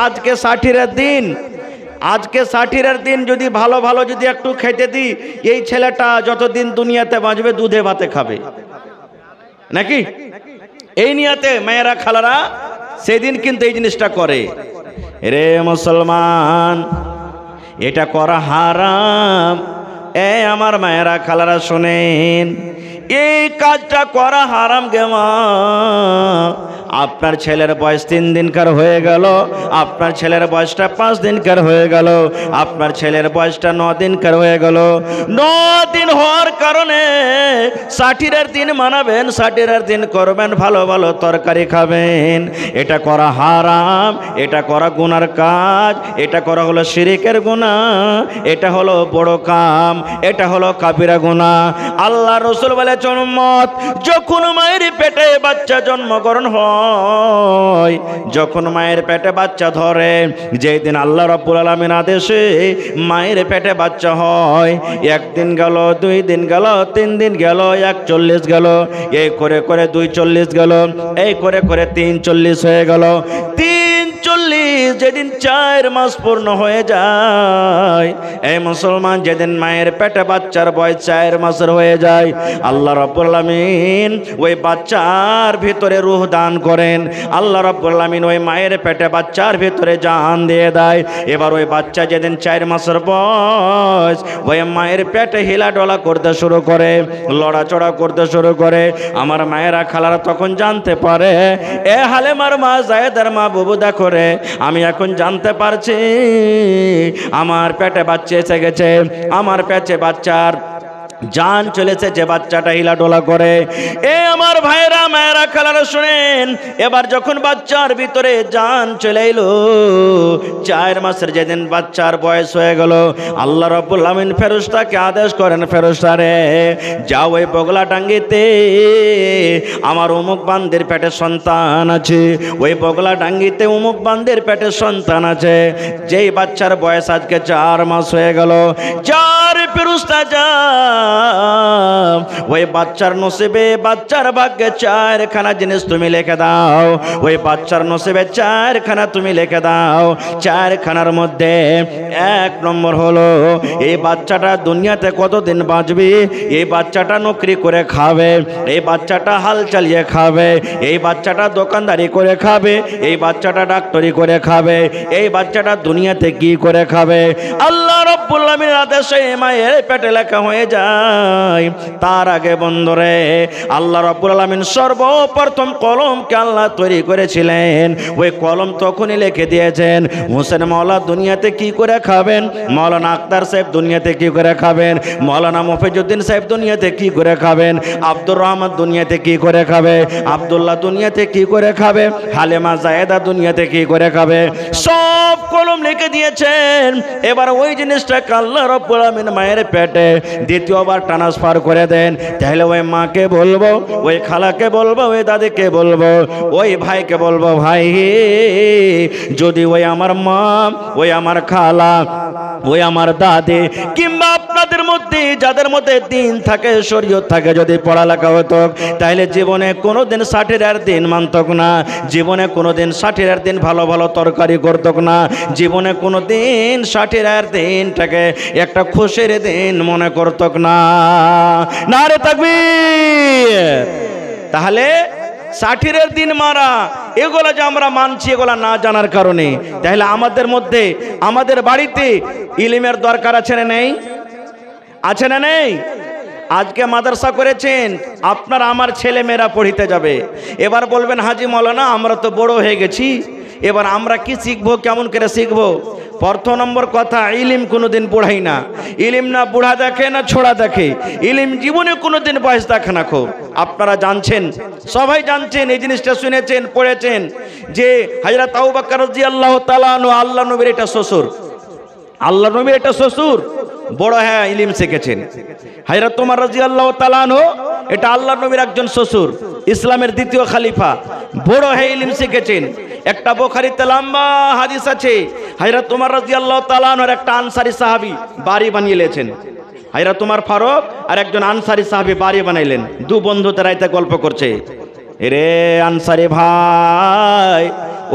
আজকে ষাঠিরের দিন, আজকে ষাঠিরের দিন যদি ভালো ভালো যদি একটু খেতে দিই, এই ছেলেটা যতদিন দুনিয়াতে বাঁচবে দুধে ভাতে খাবে নাকি? এই নিয়াতে মেয়েরা খালারা সেদিন কিন্তু এই জিনিসটা করে। রে মুসলমান, এটা করা হারাম। আমার মায়েরা খালারা শোনেন, এই কাজটা করা হারাম গে মা। আপনার ছেলের বয়স 3 দিনকার হয়ে গেল, আপনার ছেলের বয়সটা 5 দিনকার হয়ে গেল, আপনার ছেলের বয়সটা 9 দিনকার হয়ে গেল। 9 দিন হওয়ার কারণে ষাঠিরের দিন মানাবেন, ষাঠিরের দিন করবেন, ভালো ভালো তরকারি খাবেন। এটা করা হারাম, এটা করা গুনার কাজ, এটা করা হলো শিরিকের গুনাহ, এটা হলো বড় কাম, এটা হলো কাবিরা গুনাহ। আল্লাহ রাসূল বলেছেন, উম্মত, যখন মায়ের পেটে বাচ্চা জন্মগ্রহণ হয়, যখন মায়ের পেটে বাচ্চা ধরে, যেই দিন আল্লাহ রাব্বুল আলামিন আদেশে মায়ের পেটে বাচ্চা হয়, 1 দিন গেল, 2 দিন গেল, 3 দিন গেল, 41 গেল, এই করে করে 240 গেল, এই করে করে 340 হয়ে গেল। 340 যেদিন 4 মাস পূর্ণ হয়ে যায়, এই মুসলমান, যেদিন মায়ের পেটে বাচ্চার বয়স 4 মাসের হয়ে যায়, আল্লাহ রাব্বুল আলামিন ওই বাচ্চার ভিতরে রূহ দান করেন। আল্লাহ রাব্বুল আলামিন ওই মায়ের পেটে বাচ্চার ভিতরে জান দিয়ে দেয়। এবার ওই বাচ্চা যেদিন 4 মাসের বয়স, ওই মায়ের পেটে হিলাডোলা করতে শুরু করে, লড়াচড়া করতে শুরু করে। আমার মায়েরা খালারা তখন জানতে পারে, এ হালেমার মা, জায়েদার মা, বুবু দেখো রে, আমি এখন জানতে পারছি আমার পেটে বাচ্চা এসে গেছে, আমার পেটে বাচ্চার জান চলেছে, যে বাচ্চাটা হিলাডোলা করে। আমার ভাইরা মায়েরা খালারা শুনেন, এবার যখন বাচ্চার ভিতরে জান চলে এলো, 4 মাসের যেদিন বাচ্চার বয়স হয়ে গেল, আল্লাহ রাব্বুল আলামিন ফেরেশতাকে আদেশ করেন, ফেরেশতা রে, যাও ওই বগলা ডাঙ্গিতে আমার অমুক বান্দির পেটে সন্তান আছে, ওই বগলা ডাঙ্গিতে অমুক বান্দির পেটে সন্তান আছে, যেই বাচ্চার বয়স আজকে 4 মাস হয়ে গেল। 4 ফেরেশতা যা ওই বাচ্চার নসিবে, বাচ্চার ভাগ্যে 4খানা জিনিস তুমি লিখে দাও, ওই বাচ্চার নসিবে 4খানা তুমি লিখে দাও। 4খানার মধ্যে 1 নম্বর হলো, এই বাচ্চাটা দুনিয়াতে কতদিন বাঁচবে, এই বাচ্চাটা নকরি করে খাবে, এই বাচ্চাটা হাল চালিয়ে খাবে, এই বাচ্চাটা দোকানদারি করে খাবে, এই বাচ্চাটা ডাক্তারি করে খাবে, এই বাচ্চাটা দুনিয়াতে কি করে খাবে। আল্লাহ রাব্বুল আলামিনের আদেশে মায়ের পেটে লেখা হয়ে যায়। তার আগে বন্ধুরে, আল্লাহ রাব্বুল আলামিন সর্বপ্রথম কলমকে আল্লাহ তৈরি করেছিলেন, ওই কলম তখনই লিখে দিয়েছেন, হোসেন মাওলা দুনিয়াতে কি করে খাবেন, মাওলানা আক্তার সাহেব দুনিয়াতে কি করে খাবেন, মাওলানা মফিজউদ্দিন সাহেব দুনিয়াতে কি করে খাবেন, আব্দুর রহমান দুনিয়াতে কি করে খাবে, আব্দুল্লাহ দুনিয়াতে কি করে খাবে, হালেমা জায়েদা দুনিয়াতে কি করে খাবে, সব কলম লিখে দিয়েছেন। এবার ওই জিনিসটাকে আল্লাহ রাব্বুল আলামিন মায়ের পেটে দ্বিতীয়বার ট্রান্সফার করে দেন। তাহলে ওই মাকে বলবো, ওই খালাকে বলবো, ওই দাদিকে বলবো, ওই ভাইকে বলবো, ভাই যদি ওই আমার মা, ওই আমার খালা, ওই আমার দাদি, কিংবা আপনাদের মধ্যে যাদের মধ্যে দিন থাকে, শরীয়ত থাকে, যদি পড়ালেখা হতো, তাহলে জীবনে কোনোদিন 60-এর দিন মানতক না, জীবনে কোনোদিন 60-এর দিন ভালো ভালো তরকারি করতক না, জীবনে কোনোদিন 60-এর দিনটাকে একটা খুশির দিন মনে করতক না। নারে তাকবীর। তাহলে 60-এর দিন মারা, এগুলো যে আমরা মানছি, এগুলো না জানার কারণে। তাহলে আমাদের মধ্যে, আমাদের বাড়িতে ইলমের দরকার আছে না নেই? আছে না নেই? আজকে মাদ্রাসা করেছেন, আপনার আমার ছেলে মেয়েরা পড়িতে যাবে। এবার বলবেন, হাজি মৌলানা আমরা তো বড় হয়ে গেছি, এবার আমরা কি শিখবো, কেমন করে শিখবো? প্রথম নম্বর কথা, ইলিম কোনোদিন বুড়াই না। ইলিম না বুড়া দেখে না ছোড়া দেখে, ইলিম জীবনে কোনোদিন বয়স দেখে না। খুব আপনারা জানছেন, সবাই জানছেন, এই জিনিসটা শুনেছেন, পড়েছেন, যে হযরত আবু বকর রাদিয়াল্লাহু তাআলা আনহু আল্লাহ নবীর এটা শ্বশুর, আল্লাহ নবীর এটা শ্বশুর, বড় হ্যাঁ ইলিম শিখেছেন। হযরত ওমর রাদিয়াল্লাহু তাআলা আনহু এটা আল্লাহ নবীর একজন শ্বশুর, ইসলামের দ্বিতীয় খলিফা, বড় হ্যাঁ ইলিম শিখেছেন। একটা বুখারীতে লম্বা হাদিস আছে, হযরত ওমর রাদিয়াল্লাহু তাআলা আনহুর একটা আনসারী সাহাবী বাড়ি বানিয়েছেন। হযরত ওমর ফারুক আর একজন আনসারী সাহাবী বাড়ি বানাইলেন, দু বন্ধুতে রাইতে গল্প করছে, রে আনসারী ভাই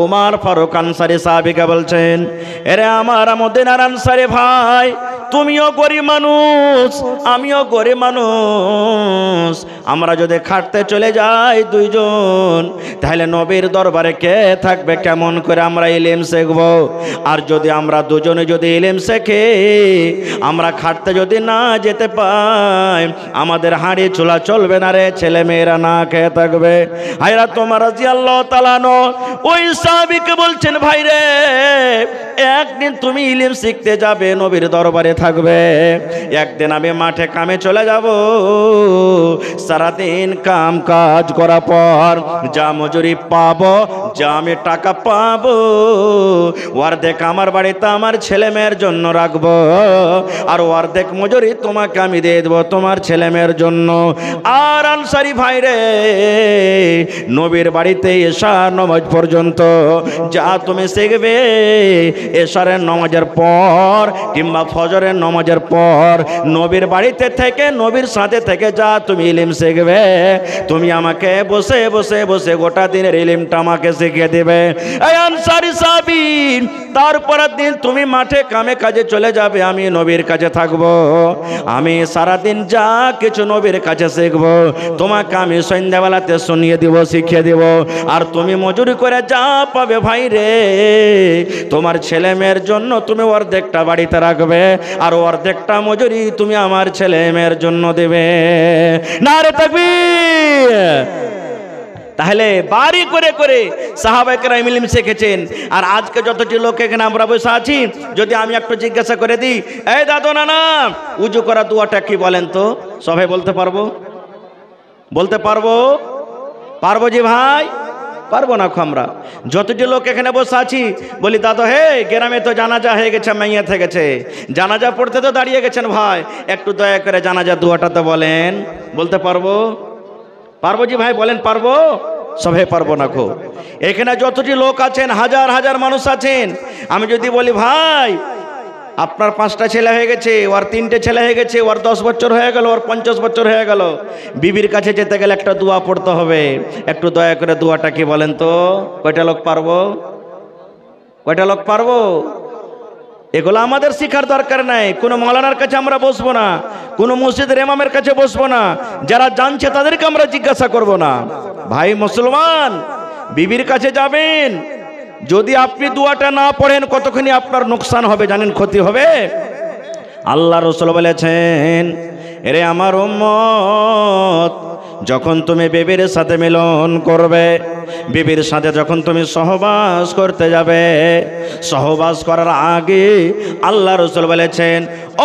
উমর ফারুক আনসারী সাহাবীকে বলছেন, এরে আমার মদিনার আনসারী ভাই, তুমিও গরিব মানুষ, আমিও গরিব মানুষ, আমরা যদি খাটতে চলে যাই দুইজন, তাহলে নবীর দরবারে কে থাকবে? কেমন করে আমরা ইলম শিখব? আর যদি আমরা দুজনে যদি ইলম শেখে আমরা খাটতে যদি না যেতে পাই, আমাদের হাঁড়ি চুলা চলবে না রে, ছেলে মেয়েরা না খেয়ে থাকবে। হায়রা তোমার রাদিয়াল্লাহু তাআলা আনহু ওই সাহাবীকে বলছেন, ভাই রে, একদিন তুমি ইলম শিখতে যাবে, নবীর দরবারে থাকবে, একদিন আমি মাঠে কামে চলে যাব, সারাদিন কাম কাজ করার পর যা মজুরি পাবো, যা আমি টাকা পাবো, অর্ধেক আমার বাড়িতে আমার ছেলে মেয়ের জন্য রাখবো, আর অর্ধেক মজুরি তোমাকে আমি দিয়ে দেবো তোমার ছেলে মেয়ের জন্য। আর আনসারী ভাই রে, নবীর বাড়িতে এশার নামাজ পর্যন্ত যা তুমি শিখবে, এশারের নামাজের পর কিংবা ফজরের নামাজের পর নবীর বাড়িতে থেকে, নবীর সাথে থেকে যা তুমি ইলম শিখবে, তুমি আমাকে বসে বসে বসে গোটা দিনের ইলমটা আমাকে শিখিয়ে দেবে। এই আনসারী সাহাবী, তারপরের দিন তুমি মাঠে কামে কাজে চলে যাবে, আমি নবীর কাছে থাকবো, আমি সারাদিন যা কিছু নবীর কাছে শিখবো তোমাকে আমি সন্ধ্যাবেলাতে শুনিয়ে দিব, শিখিয়ে দিব, আর তুমি মজুরি করে যা পাবে ভাই রে, তোমার ছেলে মেয়ের জন্য তুমি অর্ধেকটা বাড়িতে রাখবে, আর অর্ধেকটা মজুরি তুমি আমার ছেলে মেয়ের জন্য দেবে। নারে তাকবীর! তাহলে বাড়ি করে করে সাহাবায়ে কেরাম ইলম শিখেছেন। আর আজকে যতটি লোক এখানে আমরা বসে আছি, যদি আমি একটু জিজ্ঞাসা করে দিই, এই দাদু নানা, উজু করা দোয়াটা কি বলেন তো? সবাই বলতে পারবো? বলতে পারবো? পারবো জি ভাই? পারবো না আমরা যতটি লোক এখানে বসে আছি, বলি দাদু হে, গ্রামে তো জানাজা হয়ে গেছে, মাইয়াত হয়ে গেছে, জানাজা পড়তে তো দাঁড়িয়ে গেছেন ভাই, একটু দয়া করে জানাজা দোয়াটা তো বলেন। বলতে পারবো? পারবো জি ভাই, বলেন পারবো? সবাই পারবো না খো। এখানে যতটি লোক আছেন, হাজার হাজার মানুষ আছেন, আমি যদি বলি ভাই আপনার 5টা ছেলে হয়ে গেছে, ওর 3টে ছেলে হয়ে গেছে, ওর 10 বছর হয়ে গেল, ওর 50 বছর হয়ে গেল, বিবির কাছে যেতে গেলে একটা দোয়া পড়তে হবে, একটু দয়া করে দোয়াটা কি বলেন তো? কয়টা লোক পারবো? কয়টা লোক পারবো? এগুলো আমাদের শিখার দরকার নাই। কোনো মৌলানার কাছে আমরা বসবো না, কোনো মসজিদের ইমামের কাছে বসবো না, যারা জানছে তাদেরকে আমরা জিজ্ঞাসা করব না। ভাই মুসলমান, বিবির কাছে যাবেন, যদি আপনি দোয়াটা না পড়েন কতখানি আপনার নোকসান হবে জানেন? ক্ষতি হবে। আল্লাহ রাসূল বলেছেন, এরে আমার উম্মত, যখন তুমি বিবির সাথে মিলন করবে, বিবির সাথে যখন তুমি সহবাস করতে যাবে, সহবাস করার আগে আল্লাহ রাসূল বলেছেন,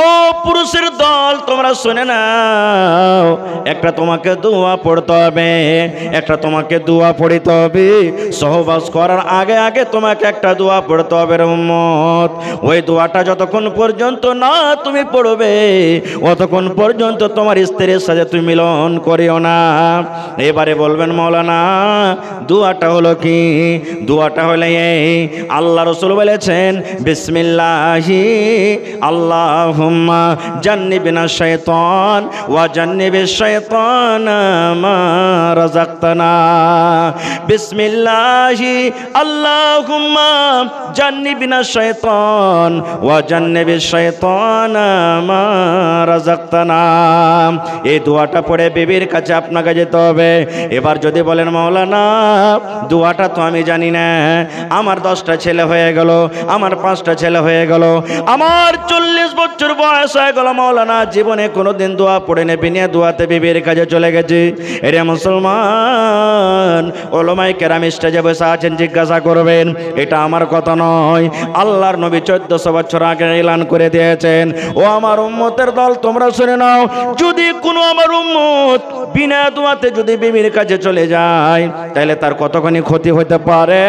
ও পুরুষের দল তোমরা শুনে নাও, একটা তোমাকে দোয়া পড়তে হবে, একটা তোমাকে দোয়া পড়তে হবে, সহবাস করার আগে আগে তোমাকে একটা দোয়া পড়তে হবে রে উম্মত। ওই দোয়াটা যতক্ষণ পর্যন্ত না তুমি পড়বে, অতক্ষণ পর্যন্ত তোমার স্ত্রীর সাথে তুমি মিলন করিও না। এবারে বলবেন মাওলানা দোয়াটা হলো কি? দোয়াটা হলো এই, আল্লাহ রাসূল বলেছেন, বিসমিল্লাহি আল্লাহুম্মা জান্নিবিনা শাইতান ওয়া জান্নিবিশ শাইতানা মা রাযাকতানা। বিসমিল্লাহি আল্লাহুম্মা জান্নিবিনা শাইতান ওয়া জান্নিবিশ শাইতানা মা রাযাকতানা। এই দোয়াটা পড়ে বিবির কাছে আপনাকে যেতে হবে। এবার যদি বলেন মাওলানা দোয়াটা তো আমি জানি না, আমার 10টা ছেলে হয়ে গেল, আমার 5টা ছেলে হয়ে গেল, আমার 40 বছর বয়স হয়ে গেল, মাওলানা জীবনে কোনোদিন দোয়া পড়ে নেবি না, দোয়াতে বিবির কাছে চলে গেছি। এরে মুসলমান, ওলামায়ে কেরাম স্টেজে বসে আছেন, জিজ্ঞাসা করবেন, এটা আমার কথা নয়, আল্লাহর নবী 1400 বছর আগে এলান করে দিয়েছেন। ও আমার উম্মতের দল তোমরা শুনে নাও, যদি কোনো আমার উম্মত বিনা দোয়াতে যদি বিবির কাছে চলে যায়, তাহলে তার কতখানি ক্ষতি হতে পারে,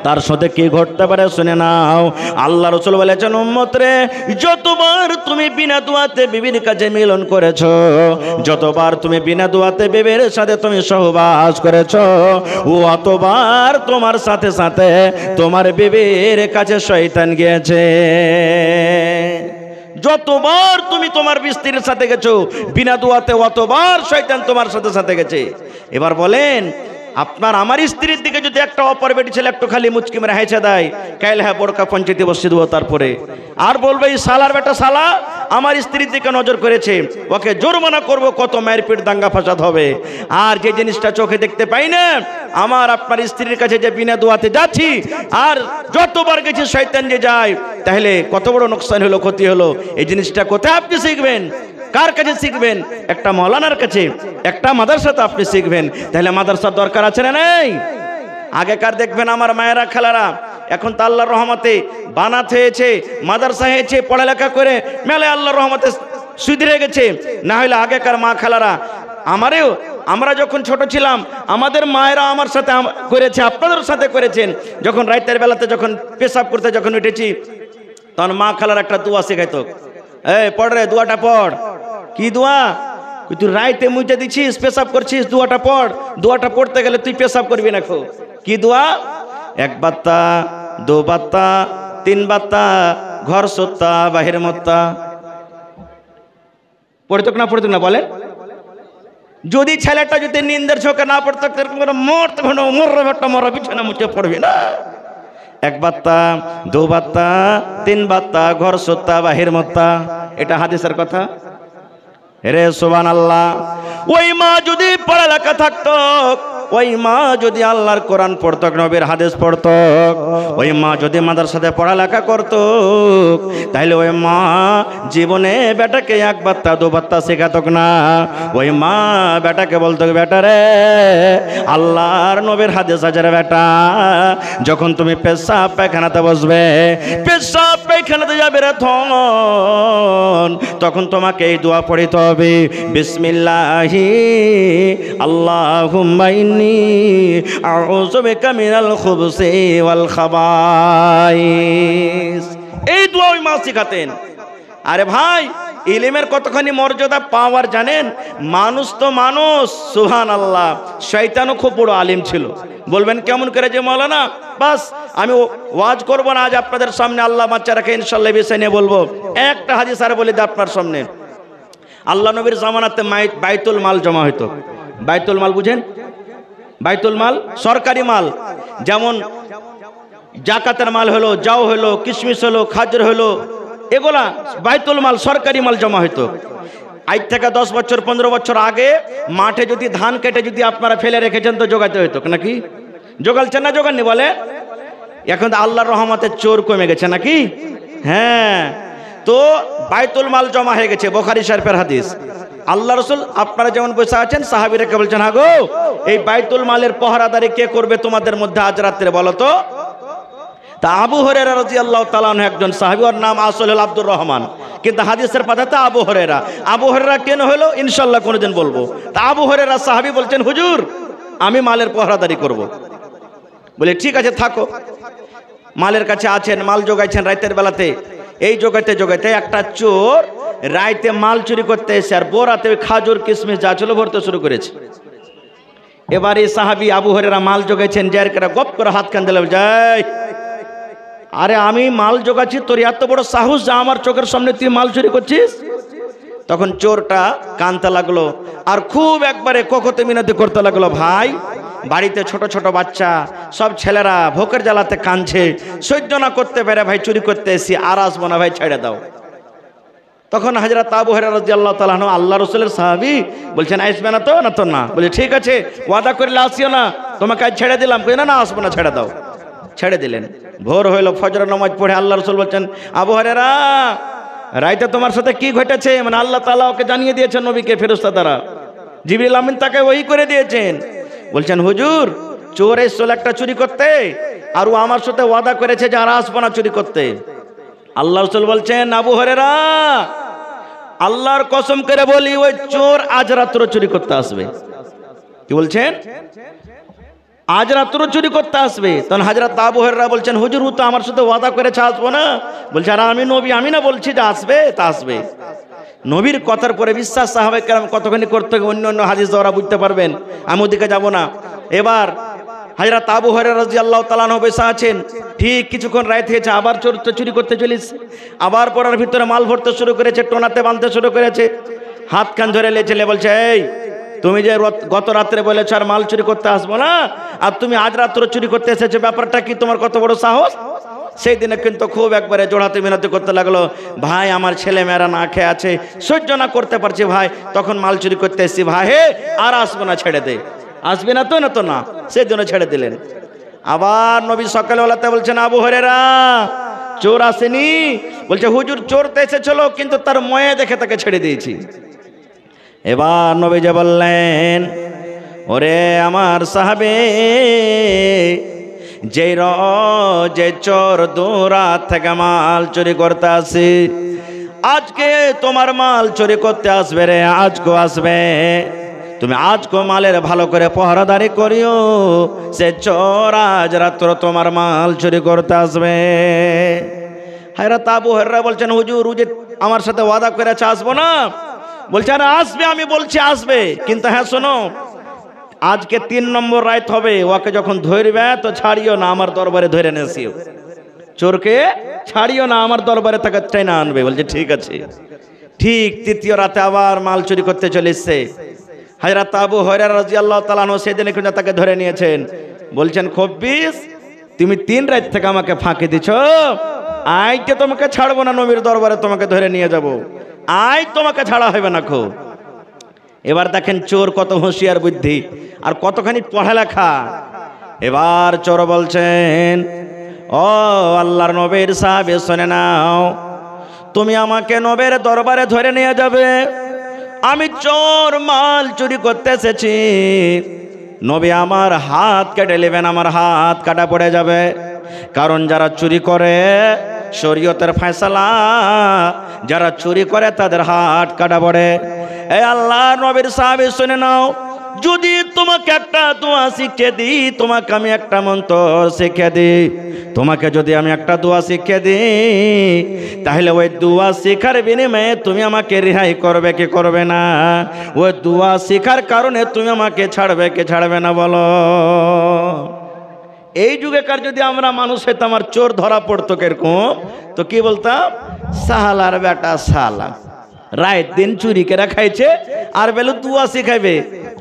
তার সাথে কি ঘটতে পারে শুনে নাও। আল্লাহ রাসূল বলেছেন, উম্মত রে, যতবার তুমি বিনা দোয়াতে বিবির কাছে মিলন করেছো, যতবার তুমি বিনা দোয়াতে বিবির সাথে তুমি সহবাস করেছো, অতবার তোমার সাথে সাথে তোমার বিবির কাছে শয়তান গিয়েছে। যতবার তুমি তোমার স্ত্রীর সাথে গেছো বিনা দোয়াতে, অতবার শয়তান তোমার সাথে সাথে গেছে। এবার বলেন আপনার আমার স্ত্রীর দিকে যদি একটা অপর বেটি ছেলে একটু খালি মুচকি মেরে হেঁচে দেয়, কাইল হ্যাঁ বোরকা পঞ্চায়েতে বসিয়ে দেবো, তারপরে আর বলবে এই শালার বেটা শালা আমার স্ত্রীর দিকে নজর করেছে, ওকে জরিমানা করব, কত মায়ের পিঠ দাঙ্গা ফাসাদ হবে। আর যে জিনিসটা চোখে দেখতে পাই না, আমার আপনার স্ত্রীর কাছে যে বিনা দোয়াতে যাচ্ছি আর যতবার গেছি শয়তান যে যায়, তাহলে কত বড় নোকসান হলো, ক্ষতি হলো। এই জিনিসটা কোথায় আপনি শিখবেন? কার কাছে শিখবেন? একটা মৌলানার কাছে, একটা মাদ্রাসাতে আপনি শিখবেন। তাহলে মাদ্রাসার দরকার আছে না নেই? আগেকার দেখবেন আমার মায়েরা খালারা, এখন তো আল্লাহর রহমতে বানাত হয়েছে, মাদ্রাসা হয়েছে, পড়ালেখা করে মেলায় আল্লাহর রহমতে সুধরে গেছে। না হলে আগেকার মা খালারা, আমরা যখন ছোট ছিলাম আমাদের মায়েরা আমার সাথে করেছে, আপনাদের সাথে করেছেন। যখন রাতের বেলাতে যখন পেশাব করতে যখন উঠেছি, তখন মা খালার একটা দোয়া শেখাইতো, এই পড় রে, দোয়াটা পড়। কি দোয়া? তুই রাইতে মুইতে দিচ্ছিস, পেশাব করছিস, দোয়াটা পড়। দোয়াটা পড়তে গেলে তুই পেশাব করবি না। কি দোয়া? এক বাত্তা, দো বাত্তা, তিন বাত্তা, ঘর সত্তা বাহির মত্তা। পড়তো না পড়তো না বলেন? যদি ছেলেটা যদি নিন্দের চোখে না পড়তো, মরা বিছানা মুছে পড়বি না। এক বাত্তা, দো বাত্তা, তিন বাত্তা, ঘর সত্তা বাহির মত্তা। এটা হাদিসের কথা রে, সুবহানাল্লাহ। ওই মা যদি পড়ালেখা থাকতো, ওই মা যদি আল্লাহর কোরআন পড়তো, নবীর হাদিস পড়তো, ওই মা যদি মাদ্রাসাতে পড়ালেখা করতো, তাহলে ওই মা জীবনে বেটাকে এক বাত্তা দু বাত্তা শেখাতো না। ওই মা বেটাকে বলতো, বেটা রে, আল্লাহর নবীর হাদিস আছে রে বেটা, যখন তুমি পেশাব পায়খানাতে বসবে, পেশাব পায়খানাতে যাবে রে তখন তোমাকে এই দোয়া পড়িতে হবে, বিসমিল্লাহি আল্লাহুম্মা ইন্নী আউযু বিকা মিনাল খুবুসি ওয়াল খাবাইস। এই দোয়া ওই মা শিখাতেন। আরে ভাই, ইলমের কতখানি মর্যাদা পাওয়ার জানেন? মানুষ তো মানুষ, সুবহানাল্লাহ। শয়তানও খুব বড় আলিম ছিল। বলবেন কেমন করে যে মাওলানা? বাস আমি ওয়াজ করব না আজ আপনাদের সামনে, আল্লাহ বাচ্চা রাখে ইনশাআল্লাহ বিষয় নিয়ে বলবো। একটা হাদিস আর বলে দিই আপনার সামনে। আল্লাহ নবীর জামানাতে বাইতুল মাল জমা হইতো। বাইতুল মাল বুঝেন? বাইতুল মাল সরকারি মাল, যেমন জাকাতের মাল হলো, যাও হলো, কিশমিশ হলো, খাজর হলো, এগুলা বাইতুল মাল সরকারি মাল জমা হইতো। আজ থেকে 10 বছর 15 বছর আগে মাঠে যদি ধান কেটে যদি আপনারা ফেলে রেখেছেন তো জোগাতে হইতো নাকি? জোগালছেন না জোগাননি বলে? এখন তো আল্লাহর রহমতে চোর কমে গেছে নাকি? হ্যাঁ, তো বাইতুল মাল জমা হয়ে গেছে। বুখারী শরীফের হাদিস। আল্লাহ রাসূল আপনারা যেমন বসে আছেন, সাহাবীরা কে বলছেন, হ্যাঁ গো, এই বাইতুল মালের পহরাদারি কে করবে তোমাদের মধ্যে আজ রাত্রে বলো তো? তা আবু হুরায়রা রাদিয়াল্লাহু তাআলা আনহু একজন সাহাবী, ওর নাম আসলে হল আব্দুর রহমান, কিন্তু হাদিসের পাতাতে আবু হুরায়রা। আবু হুরায়রা কেন হলো ইনশাআল্লাহ কোনোদিন বলবো। তা আবু হুরায়রা সাহাবী বলছেন, হুজুর আমি মালের পহরাদারি করব। বলে ঠিক আছে থাকো। মালের কাছে আছেন, মাল জোগাইছেন রাতের বেলাতে। এই জোগাইতে জোগাইতে একটা চোর রাইতে মাল চুরি করতে এসে আর বোরাতে খাজুর কিশমিশ যা ছিল ভরতে শুরু করেছে। এবার এই সাহাবী আবু হুরায়রা মাল জোগাইছেন, যার করে গপ করে হাত কান দিলে, যাই, আরে আমি মাল জোগাচ্ছি, তোর এত বড় সাহস যা আমার চোখের সামনে তুই মাল চুরি করছিস? তখন চোরটা কানতে লাগলো আর খুব একবারে কোকতে মিনতি করতে লাগলো, ভাই বাড়িতে ছোট ছোট বাচ্চা সব ছেলেরা ভোকের জ্বালাতে কাঁদছে, সহ্য না করতে পারে ভাই, চুরি করতে এসি, আর আসবো না ভাই, ছেড়ে দাও। তখন হযরত আবু হুরায়রা রাদিয়াল্লাহু তাআলা আনহু আল্লাহ রাসূলের সাহাবী বলছেন, আসবে না তো? না তো না। বলে ঠিক আছে, ওয়াদা করলে আসিও না, তোমাকে আজ ছেড়ে দিলাম। কই না না, আসবো না, ছেড়ে দাও। ছেড়ে দিলেন। ভোর হইল, ফজর নামাজ পড়ে আল্লাহ রাসূল বলছেন, আবু হুরায়রা রাইতে তোমার সাথে কি ঘটেছে? মানে আল্লাহ তাআলা ওকে জানিয়ে দিয়েছেন নবীকে ফেরেশতা দ্বারা, জিবরিল আমিন তাকে ওহী করে দিয়েছেন। বলছেন, হুজুর চোর এসেছিল একটা চুরি করতে, আর ও আমার সাথে ওয়াদা করেছে যে আর আসবো না চুরি করতে। আল্লাহ রাসূল বলছেন, আবু হুরায়রা আল্লাহর কসম করে বলি, ওই চোর আজ রাত্রে চুরি করতে আসবে। কি বলছেন? আজ রাত্রে চুরি করতে আসবে। তখন হযরত আবু হুরায়রা বলছেন, হুজুর ও তো আমার সাথে ওয়াদা করেছে আসবো না। বলছে, আর আমি নবী, আমি না বলছি যে আসবে? তা আসবে। নবীর কথার পরে বিশ্বাস সাহাবায়ে কেরাম কতখানি করতে, অন্য অন্য হাদিস দ্বারা বুঝতে পারবেন, আমি ওদিকে যাব না। এবার হযরত আবু হুরায়রা রাদিয়াল্লাহু তাআলা আনহু বসে আছেন, ঠিক কিছুক্ষণ রাত হয়েছে, আবার চোর চুরি করতে চলেছে, আবার পড়ার ভিতরে মাল ভরতে শুরু করেছে, টোনাতে বাঁধতে শুরু করেছে, হাত কান ধরে লেচেলে বলছে, এই তুমি যে গত রাত্রে বলেছো আর মাল চুরি করতে আসবো না, আর তুমি আজ রাত্রে চুরি করতে এসেছো, ব্যাপারটা কি? তোমার কত বড় সাহস? সেই দিনে কিন্তু খুব একবারে জোড়াতে মিনতি করতে লাগলো, ভাই আমার ছেলে মেয়েরা না খেয়ে আছে, সহ্য না করতে পারছি ভাই, তখন মাল চুরি করতে এসেছি ভাই, হে আর আসবো না, ছেড়ে দে। আসবি না তো? না তো না, সেই জন্য ছেড়ে দিলেন। আবার নবী সকালবেলাতে বলছেন, আবু হুরায়রা চোর আসেনি? বলছে হুজুর চোর তো এসেছিল, কিন্তু তার ময়ে দেখে তাকে ছেড়ে দিয়েছি। এবার নবী যে বললেন, ওরে আমার সাহাবে, যে চোর দূরাত থেকে মাল চুরি করতে আসে, আজকে তোমার মাল চুরি করতে আসবে রে, আজকে আসবে। তুমি আজকে মালের ভালো করে পহরাদারি করিও, সে চোর আজ রাত্র তোমার মাল চুরি করতে আসবে। হযরত আবু হুরায়রা বলছেন, হুজুর ও যে আমার সাথে ওয়াদা করেছে আসবো না, বলছে আরে আসবে, আমি বলছি আসবে, কিন্তু হ্যাঁ শোনো, আজকে 3 নম্বর রাত হবে, ওকে যখন ধরবে তো ছাড়িও না, আমার দরবারে ধরে নেসিও। চোরকে ছাড়িও না, আমার দরবারে তাকে টেনে আনবে। বলছে ঠিক আছে। ঠিক 3য় রাতে আবার মাল চুরি করতে চলে এসছে। হযরত আবু হুরায়রা রাদিয়াল্লাহু তাআলা আনহু সেদিন কিন্তু তাকে ধরে নিয়েছেন। বলছেন, খব্বিস তুমি 3 রাত থেকে আমাকে ফাঁকি দিছো, আজকে তোমাকে ছাড়বো না, নবীর দরবারে তোমাকে ধরে নিয়ে যাব, আজ তোমাকে ছাড়া হবে না। খো এবার দেখেন চোর কত হুঁশিয়ার বুদ্ধি আর কতখানি পড়ালেখা। এবার চোর বলছেন, ও আল্লাহর নবীর সাহাবী শুনে নাও, তুমি আমাকে নবীর দরবারে ধরে নিয়ে যাবে, আমি চোর মাল চুরি করতে এসেছি, নবী আমার হাত কেটে নেবেন, আমার হাত কাটা পড়ে যাবে। কারণ যারা চুরি করে শরীয়তের ফয়সালা, যারা চুরি করে তাদের হাত কাটা পড়ে। এই আল্লাহ নবীর সাহাবী শুনে নাও, যদি তোমাকে একটা দোয়া শিখিয়ে দিই, তোমাকে আমি একটা মন্ত্র শিখিয়ে দিই, তোমাকে যদি আমি একটা দোয়া শিখিয়ে দিই, তাহলে ওই দোয়া শিখার বিনিময়ে তুমি আমাকে রেহাই করবে কি করবে না? ওই দোয়া শিখার কারণে তুমি আমাকে ছাড়বে কি ছাড়বে না বলো? এই যুগেকার যদি আমরা মানুষ হইতাম, আমার চোর ধরা পড়তো কিরকম, তো কি বলতাম? সাহালার বেটা সালা, রাত দিন চুরি করে খাইছে আর বেলু দুয়া শিখাইবে।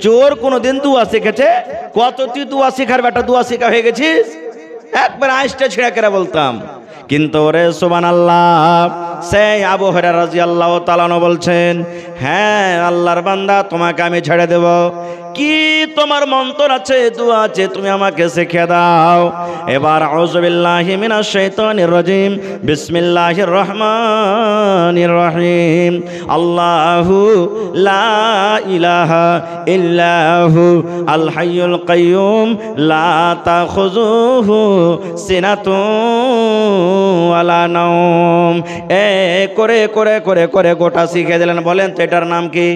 চোর কোনোদিন দুয়া শিখেছে? কত তুই দুয়া শিখার বেটা, দুয়া শিখা হয়ে গেছিস? একবার আইসটা ছেড়ে করে বলতাম। কিন্তু ওরে সুবহানাল্লাহ, সেই আবু হুরায়রা রাদিয়াল্লাহু তাআলা বলছেন, হ্যাঁ আল্লাহর বান্দা, তোমাকে আমি ছেড়ে দেব। কি তোমার মন্ত্র আছে, দোয়া আছে, তুমি আমাকে শিখিয়ে দাও। এবার আউযু বিল্লাহি মিনাশ শাইতানির রাজিম, বিসমিল্লাহির রহমানির রহিম, আল্লাহু লা ইলাহা ইল্লাহু আল হাইয়ুল কাইয়ুম লা তাখুযুহু সিনাতুন ওয়ালা নাওম। এ করে করে করে করে গোটা শিখে দিলেন। বলেন তো এটার নাম কি?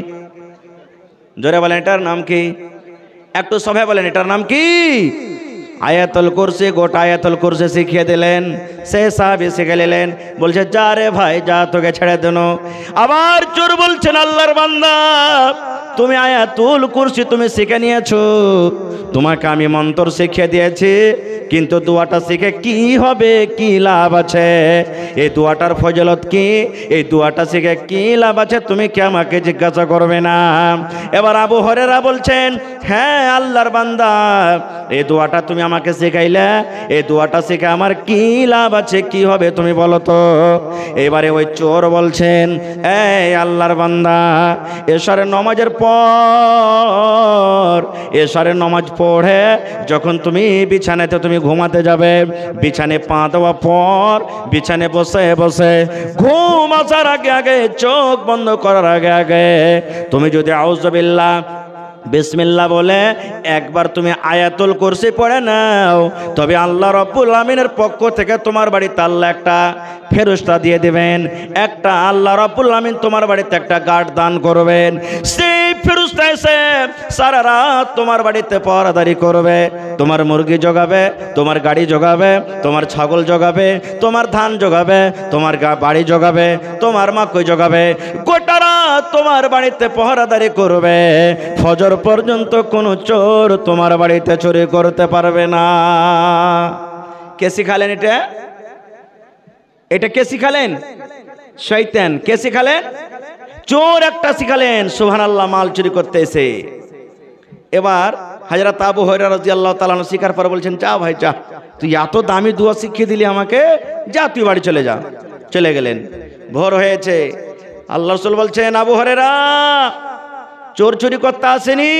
জোরে বলেন, এটার নাম কি? একটু সবাই বলেন, এটার নাম কি? আয়াতুল কুরসি। গোটা আয়াতুল কুরসি শিখিয়ে দিলেন। সে সাহাবী শিখে নিলেন। বলছে যা রে ভাই যা, তোকে ছেড়ে দেন। আবার চোর বলছেন, আল্লাহর বান্দা, তুমি আয়াতুল কুরসি তুমি শিখে নিয়েছো, তোমাকে আমি মন্ত্র শিখিয়ে দিয়েছি, কিন্তু দোয়াটা শিখে কি হবে, কি লাভ আছে? এই দোয়াটার ফজিলত কি? এই দোয়াটা শিখে কি লাভ আছে তুমি কি আমাকে জিজ্ঞাসা করবে না? এবার আবু হুরায়রা বলছেন, হ্যাঁ আল্লাহর বান্দা, এই দোয়াটা তুমি আমাকে শেখাইলে, এই দোয়াটা শিখে আমার কি লাভ আছে, কি হবে তুমি বলো তো? এবারে ওই চোর বলছেন, এই আল্লাহর বান্দা, এশারের নামাজের পর, এশারের নামাজ পড়ে যখন তুমি বিছানাতে তুমি ঘুমাতে যাবে, বিছানে পা দেওয়া পর বিছানে বসে বসে ঘুম আসার আগে আগে, চোখ বন্ধ করার আগে আগে তুমি যদি আউযু বিল্লাহ বিসমিল্লাহ বলে একবার তুমি আয়াতুল কুরসি পড়ে নাও, তবে আল্লাহ রাব্বুল আমিনের পক্ষ থেকে তোমার বাড়িতে আল্লাহ একটা ফেরেশতা দিয়ে দিবেন, একটা আল্লাহ রাব্বুল আমিন তোমার বাড়িতে একটা গার্ড দান করবেন। সেই ফেরেশতা এসে সারা রাত তোমার বাড়িতে পহরাদারি করবে, তোমার মুরগি জগাবে, তোমার গাড়ি জগাবে, তোমার ছাগল জগাবে, তোমার ধান জগাবে, তোমার বাড়ি জগাবে, তোমার মাকই জগাবে, গোটা রাত তোমার বাড়িতে পহরাদারি করবে। ফজর পর্যন্ত কোনো চোর তোমার বাড়িতে চুরি করতে পারবে না। কে শিখালেন এটা? এটা কে শিখালেন? শয়তান। কে শিখালেন? চোর একটা শিখালেন। সুবহানাল্লাহ, মাল চুরি করতে এসে এবার হযরত আবু হুরায়রা রাদিয়াল্লাহু তাআলা আনহু শিকার পরে বলছেন, যা ভাই যা, তুই এত দামি দোয়া শিখিয়ে দিলি আমাকে, যা তুই বাড়ি চলে যা। চলে গেলেন। ভোর হয়েছে, আল্লাহ রাসূল বলছেন, আবু হুরায়রা চোর চুরি করতে আসেনি?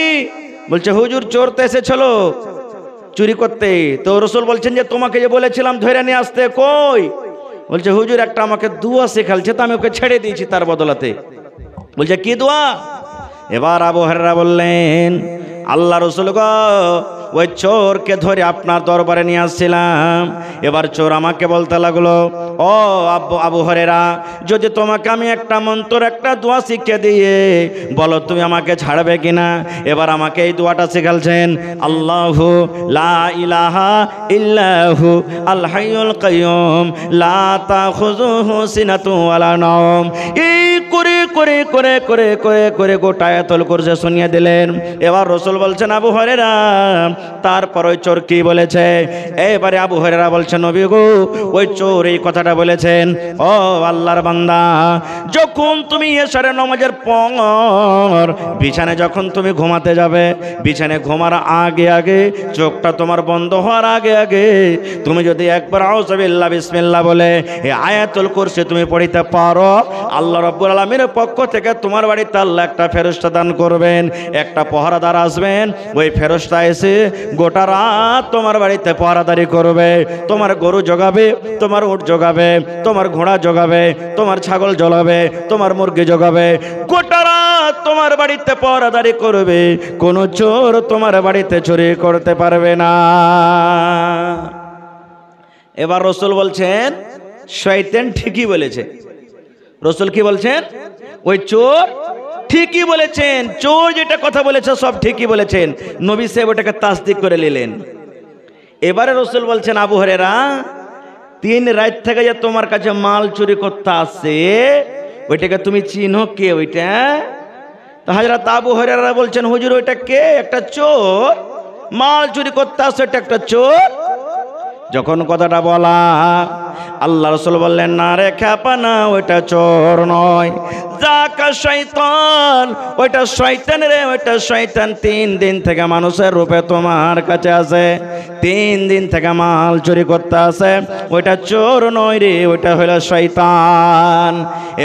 বলছে, হুজুর চোর তো এসেছিল চুরি করতে। তো রাসূল বলছেন যে তোমাকে যে বলেছিলাম ধরে নিয়ে আসতে, কই? বলছে, হুজুর একটা আমাকে দোয়া শেখালছে, তো আমি ওকে ছেড়ে দিয়েছি তার বদলাতে। বলছে, কি দোয়া? এবার আবু হুরায়রা বললেন, আল্লাহ রাসূল গো, ওই চোরকে ধরে আপনার দরবারে নিয়ে আসছিলাম। এবার চোর আমাকে বলতে লাগলো, ও আবু হুরায়রা, যদি তোমাকে আমি একটা মন্ত্র একটা দোয়া শিখিয়ে দিয়ে বলো তুমি আমাকে ছাড়বে কিনা? এবার আমাকে এই দোয়াটা শেখালছেন, আল্লাহু লা ইলাহা ইল্লাহু আল হাইয়ুল কাইয়ুম লা তাখুযুহু সিনাতুন ওয়ালা নাওম। এই করে করে করে করে করে করে গোটা আয়াতুল কুরসি শুনিয়ে দিলেন। এবার রাসূল বলছেন, আবু হুরায়রা তারপর ওই চোর কি বলেছে? এবারে আবু হুরায়রা বলছেন, নবী গো, ওই চোর এই কথাটা বলেছেন, ও আল্লাহর বান্দা, যখন তুমি এশারের নামাজের পর বিছানায় যখন তুমি ঘুমাতে যাবে, বিছানায় ঘুমার আগে আগে চোখটা তোমার বন্ধ হওয়ার আগে আগে তুমি যদি একবার আউযু বিল্লাহ বিসমিল্লাহ বলে এই আয়াতুল কুরসি তুমি পড়িতে পারো, আল্লাহ রাব্বুল আলামিনের পক্ষ থেকে তোমার বাড়িতে আল্লাহ একটা ফেরেশতা দান করবেন, একটা পহরাদার আসবেন। ওই ফেরেশতা এসে গোটা রাত তোমার বাড়িতে পহরাদারি করবে, তোমার গরু জগাবে, তোমার উট জগাবে, তোমার ঘোড়া জগাবে, তোমার ছাগল জগাবে, তোমার মুরগি জগাবে, গোটা রাত তোমার বাড়িতে পহরাদারি করবে। কোন চোর তোমার বাড়িতে চুরি করতে পারবে না। এবার রাসূল বলছেন, শয়তান ঠিকই বলেছে। রাসূল কি বলছেন? ওই চোর ঠিকই বলেছেন, চোর যেটা কথা বলেছে সব ঠিকই বলেছেন। নবী সাহেব ওটাকে তাসদিক করে নিলেন। এবারে রাসূল বলছেন, আবু হুরায়রা 3 রাত থেকে যে তোমার কাছে মাল চুরি করতে আসে, ওইটাকে তুমি চিনো কে? ওইটা তো হযরত আবু হুরায়রা বলছেন, হুজুর ওইটা কে? একটা চোর, মাল চুরি করতে আসে, এটা একটা চোর। যখন কথাটা বলা, আল্লাহ রাসূল বললেন, না রে খেপানা, ওইটা চোর নয়, জাকা শয়তান, ওইটা শয়তান রে, ওইটা শয়তান। 3 দিন থেকে মানুষের রূপে তোমার কাছে আছে, 3 দিন থেকে মাল চুরি করতে আছে, ওইটা চোর নয় রে, ওইটা হলো শয়তান।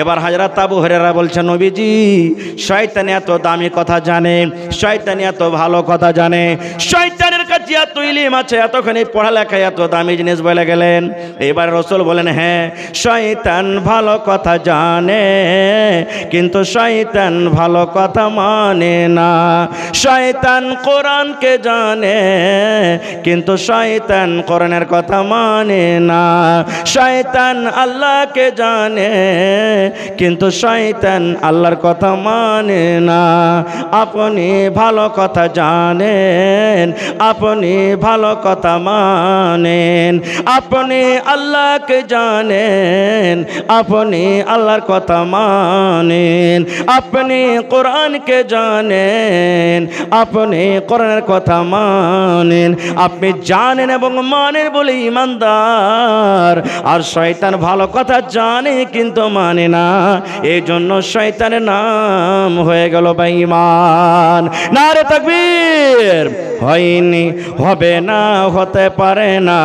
এবার হযরত আবু হুরায়রা বলছেন, নবীজি শয়তান এত দামি কথা জানে, শয়তান এত ভালো কথা জানে, শয়তানের কাছে এত ইলম আছে, এতখানি পড়ালেখা, এত দামি জিনিস বলে গেলেন। এবার রাসূল বলেন, হ্যাঁ শয়তান ভালো কথা জানে, কিন্তু শয়তান ভালো কথা মানে না। শয়তান কোরআনকে জানে, কিন্তু শয়তান কোরআনের কথা মানে না। শয়তান আল্লাহকে জানে, কিন্তু শয়তান আল্লাহর কথা মানে না। আপনি ভালো কথা জানেন, আপনি ভালো কথা মানেন, আপনি আল্লাহকে জানেন, আপনি আল্লাহর কথা মানেন, আপনি কোরআনকে জানেন, আপনি কোরআনের কথা মানেন। আপনি জানেন এবং মানেন বলে ইমানদার। আর শয়তান ভালো কথা জানে কিন্তু মানে না, এই জন্য শয়তানের নাম হয়ে গেল বেঈমান। নারে তাকবীর! হয়নি, হবে না, হতে পারে না,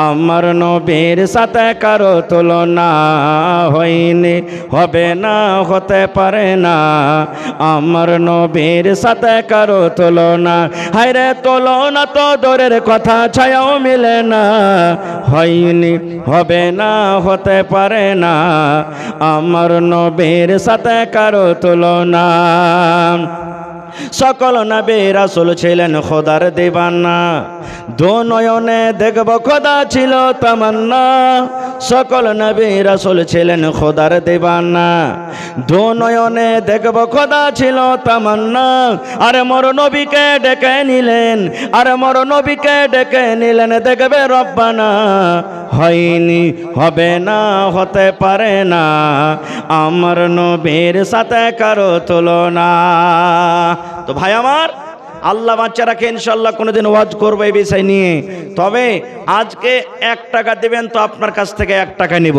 আমার নবীর সাথে কারো তুলনা। হয়নি, হবে না, হতে পারে না, আমার নবীর সাথে কারো তুলনা। হায়রে তুলনা তো দূরের কথা, ছায়াও মিলে না। হয়নি, হবে না, হতে পারে না, আমার নবীর সাথে কারো তুলনা। সকল নবী রাসূল ছিলেন খোদার দিবানা, দো নয়নে দেখব খোদা ছিল তামান্না। সকল নবী রাসূল ছিলেন খোদার দিবানা, দো নয়নে দেখব খোদা ছিল তামান্না। আর মোর নবীকে ডেকে নিলেন, আর মোর নবীকে ডেকে নিলেন, দেখবে রব্বানা। হয়নি, হবে না, হতে পারে না, আমার নবীর সাথে কারো তুলনা। তো ভাই আমার, আল্লাহ বাচ্চা রাখে, ইনশাল্লাহ কোনোদিন ওয়াজ করবো এই বিষয় নিয়ে। তবে আজকে 1 টাকা দেবেন তো আপনার কাছ থেকে 1 টাকা নিব।